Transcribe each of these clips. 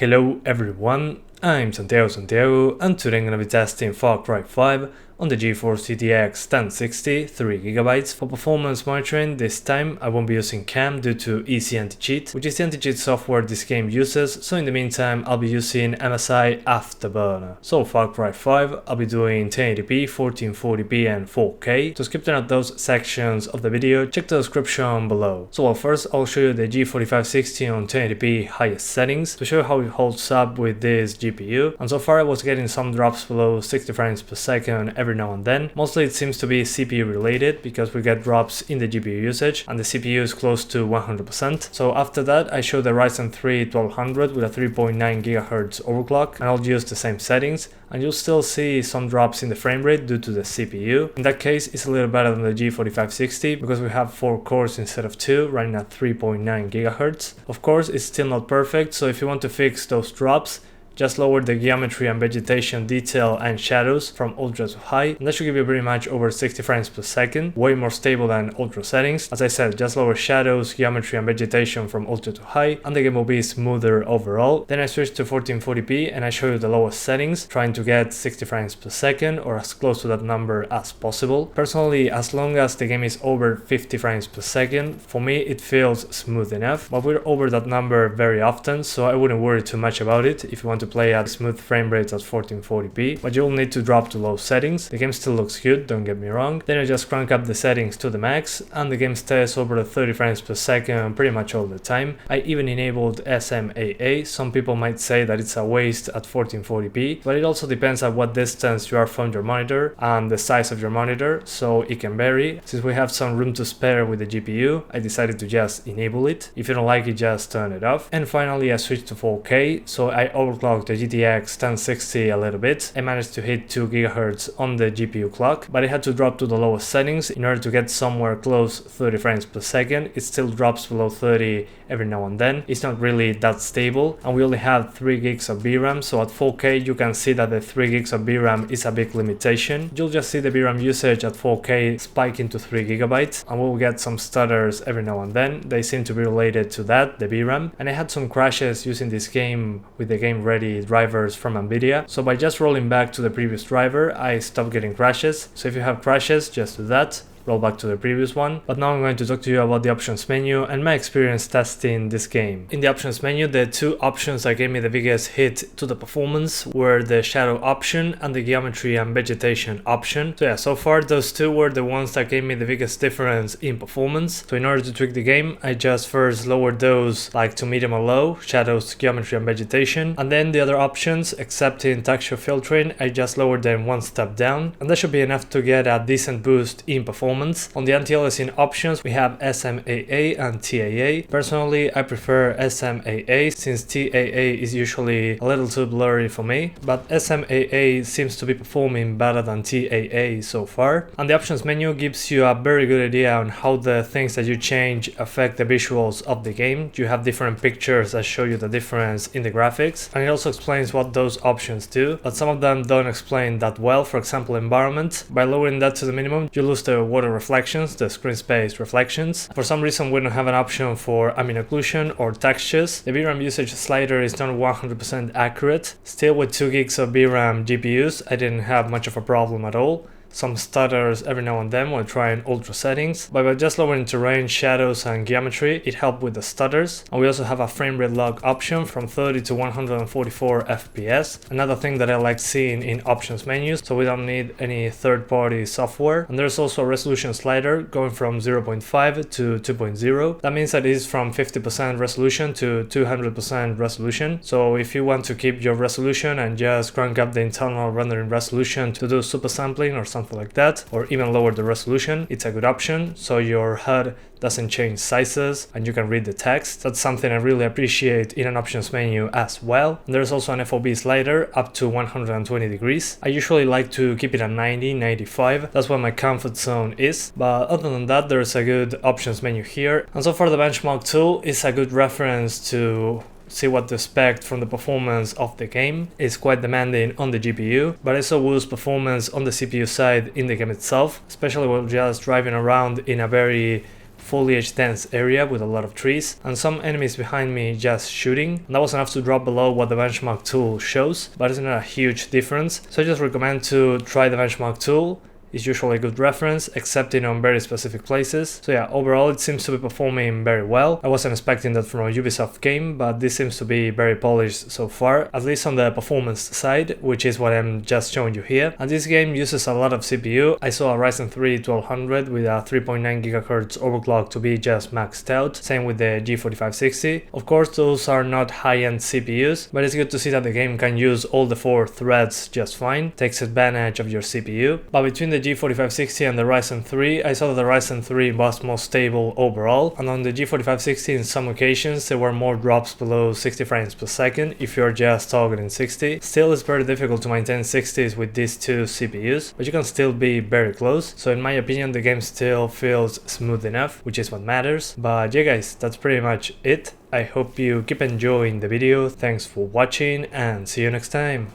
Hello everyone, I'm Santiago, and today I'm gonna be testing Far Cry 5 on the GeForce GTX 1060 3GB. For performance monitoring, this time I won't be using CAM due to Easy Anti-Cheat, which is the anti-cheat software this game uses, so in the meantime I'll be using MSI Afterburner. So Far Cry 5, I'll be doing 1080p, 1440p and 4K. To skip out those sections of the video, check the description below. So first I'll show you the G4560 on 1080p highest settings to show you how it holds up with this GPU, and so far I was getting some drops below 60 frames per second every now and then. Mostly it seems to be CPU related because we get drops in the GPU usage and the CPU is close to 100%. So after that I show the Ryzen 3 1200 with a 3.9 GHz overclock, and I'll use the same settings and you'll still see some drops in the frame rate due to the CPU. In that case it's a little better than the G4560 because we have 4 cores instead of 2 running at 3.9 GHz. Of course it's still not perfect, so if you want to fix those drops, just lower the geometry and vegetation detail and shadows from ultra to high, and that should give you pretty much over 60 frames per second, way more stable than ultra settings. As I said, just lower shadows, geometry and vegetation from ultra to high, and the game will be smoother overall. Then I switched to 1440p and I show you the lowest settings, trying to get 60 frames per second or as close to that number as possible. Personally, as long as the game is over 50 frames per second, for me it feels smooth enough, but we're over that number very often, so I wouldn't worry too much about it if you want to play at smooth frame rates at 1440p, but you'll need to drop to low settings. The game still looks good, don't get me wrong. Then I just crank up the settings to the max and the game stays over the 30 frames per second pretty much all the time. I even enabled SMAA. Some people might say that it's a waste at 1440p, but it also depends at what distance you are from your monitor and the size of your monitor, so it can vary. Since we have some room to spare with the GPU, I decided to just enable it. If you don't like it, just turn it off. And finally I switched to 4K, so I overclocked the GTX 1060 a little bit. I managed to hit 2 GHz on the GPU clock, but I had to drop to the lowest settings in order to get somewhere close 30 frames per second. It still drops below 30 every now and then. It's not really that stable, and we only have 3 gigs of VRAM, so at 4K you can see that the 3 gigs of VRAM is a big limitation. You'll just see the VRAM usage at 4K spike into 3 gigabytes, and we'll get some stutters every now and then. They seem to be related to that, the VRAM, and I had some crashes using this game with the game ready drivers from NVIDIA, so by just rolling back to the previous driver I stopped getting crashes. So if you have crashes, just do that, roll back to the previous one. But now I'm going to talk to you about the options menu and my experience testing this game. In the options menu, the two options that gave me the biggest hit to the performance were the shadow option and the geometry and vegetation option. So yeah, so far those two were the ones that gave me the biggest difference in performance. So in order to tweak the game, I just first lowered those like to medium or low, shadows, geometry and vegetation, and then the other options, except in texture filtering, I just lowered them one step down, and that should be enough to get a decent boost in performance. On the anti-aliasing options, we have SMAA and TAA. Personally, I prefer SMAA since TAA is usually a little too blurry for me, but SMAA seems to be performing better than TAA so far. And the options menu gives you a very good idea on how the things that you change affect the visuals of the game. You have different pictures that show you the difference in the graphics, and it also explains what those options do, but some of them don't explain that well. For example, environment, by lowering that to the minimum, you lose the water reflections, the screen space reflections. For some reason we don't have an option for ambient occlusion or textures. The VRAM usage slider is not 100% accurate. Still, with 2 gigs of VRAM GPUs, I didn't have much of a problem at all. Some stutters every now and then when trying ultra settings, but by just lowering terrain, shadows and geometry, it helped with the stutters. And we also have a frame rate lock option from 30 to 144 FPS. Another thing that I like seeing in options menus, so we don't need any third-party software. And there's also a resolution slider going from 0.5 to 2.0. That means that it is from 50% resolution to 200% resolution. So if you want to keep your resolution and just crank up the internal rendering resolution to do super sampling or something like that, or even lower the resolution, it's a good option, so your HUD doesn't change sizes and you can read the text. That's something I really appreciate in an options menu as well. And there's also an FOV slider up to 120 degrees. I usually like to keep it at 90, 95. That's where my comfort zone is. But other than that, there's a good options menu here. And so far the benchmark tool is a good reference to see what to expect from the performance of the game. It's quite demanding on the GPU, but I saw worse performance on the CPU side in the game itself, especially while just driving around in a very foliage dense area with a lot of trees, and some enemies behind me just shooting, and that was enough to drop below what the benchmark tool shows, but it's not a huge difference, so I just recommend to try the benchmark tool. Is usually a good reference, except in on very specific places. So yeah, overall it seems to be performing very well. I wasn't expecting that from a Ubisoft game, but this seems to be very polished so far, at least on the performance side, which is what I'm just showing you here. And this game uses a lot of CPU. I saw a Ryzen 3 1200 with a 3.9 GHz overclock to be just maxed out, same with the G4560. Of course, those are not high-end CPUs, but it's good to see that the game can use all the 4 threads just fine, takes advantage of your CPU. But between the G4560 and the Ryzen 3, I saw that the Ryzen 3 was more stable overall, and on the G4560 in some occasions there were more drops below 60 frames per second if you're just targeting 60. Still, it's very difficult to maintain 60s with these two CPUs, but you can still be very close, so in my opinion the game still feels smooth enough, which is what matters. But yeah guys, that's pretty much it. I hope you keep enjoying the video, thanks for watching and see you next time.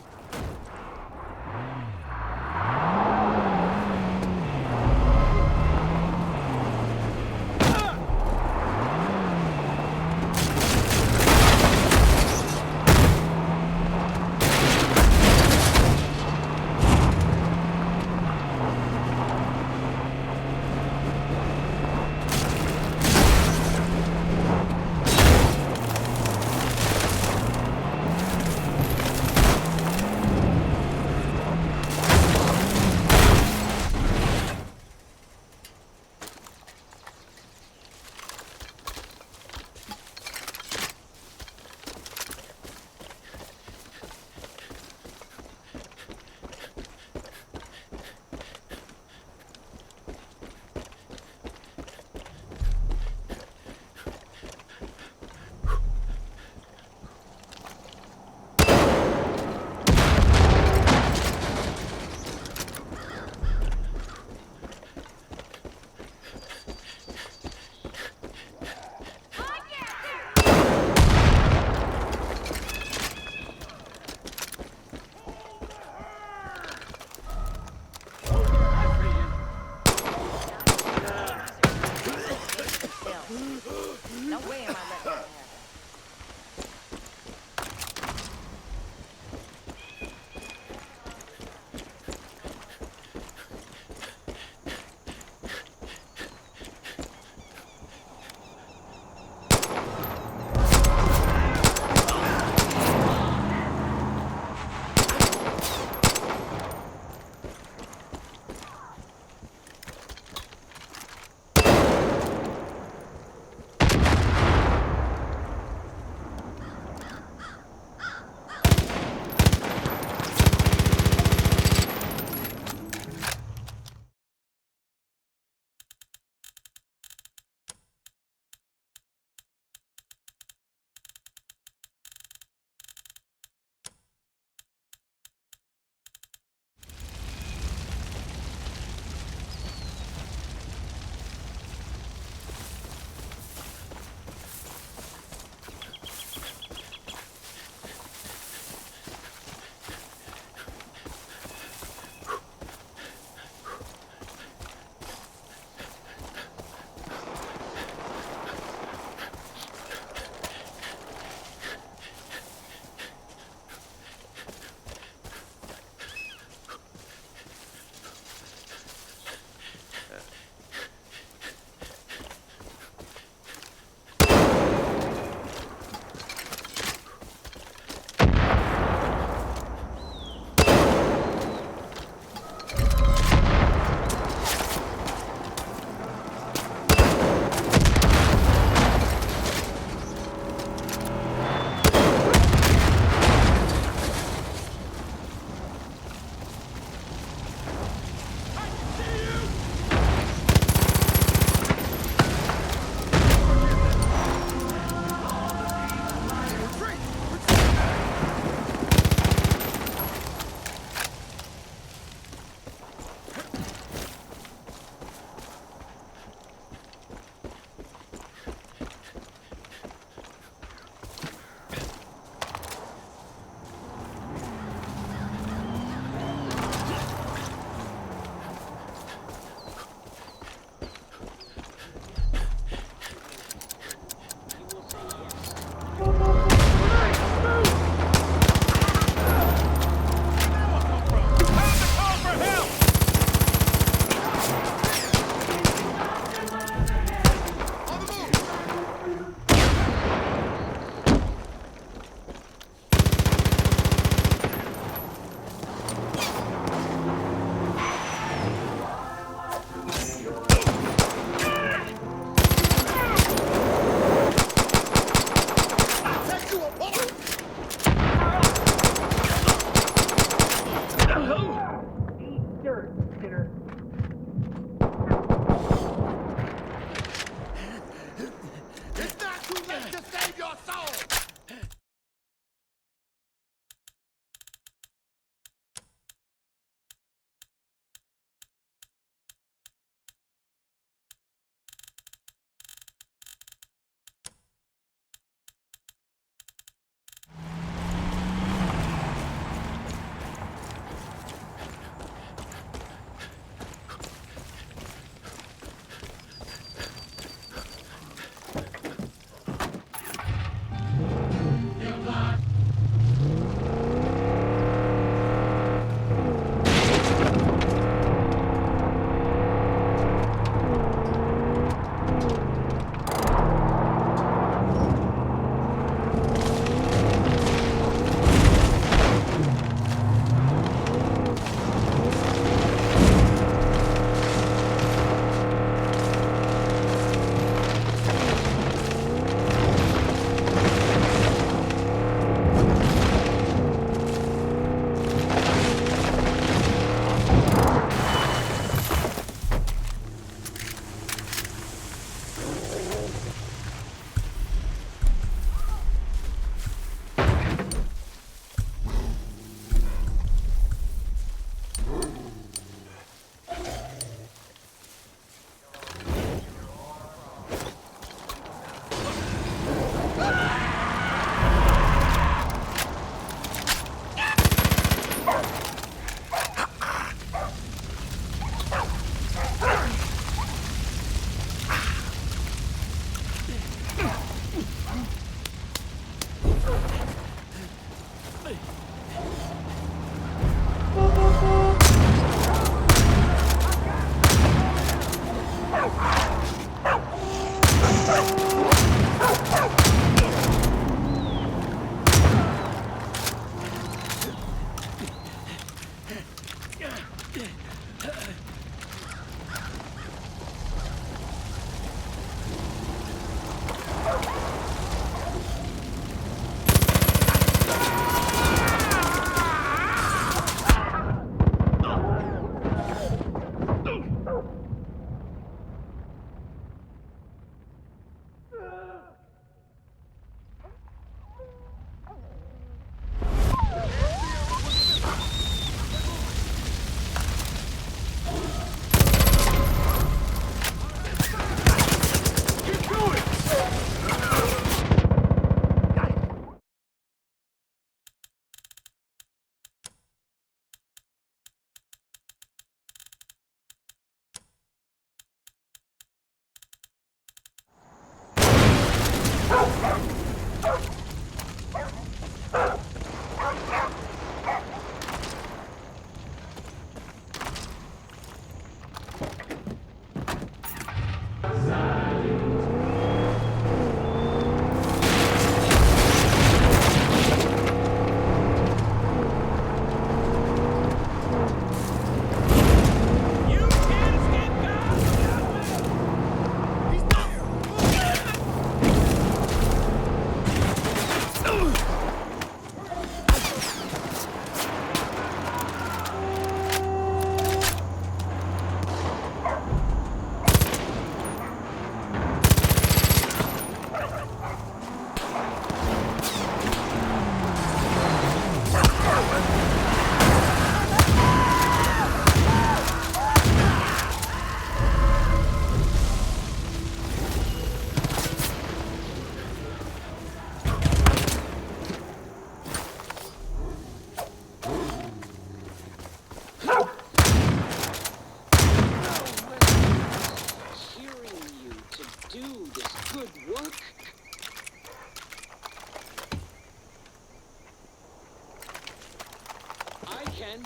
Ken?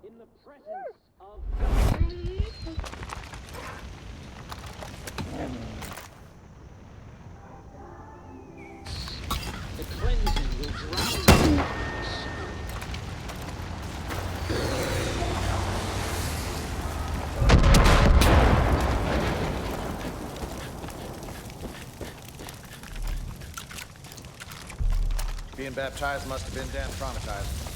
In the presence of the cleansing will drown you. Being baptized must have been damn traumatized.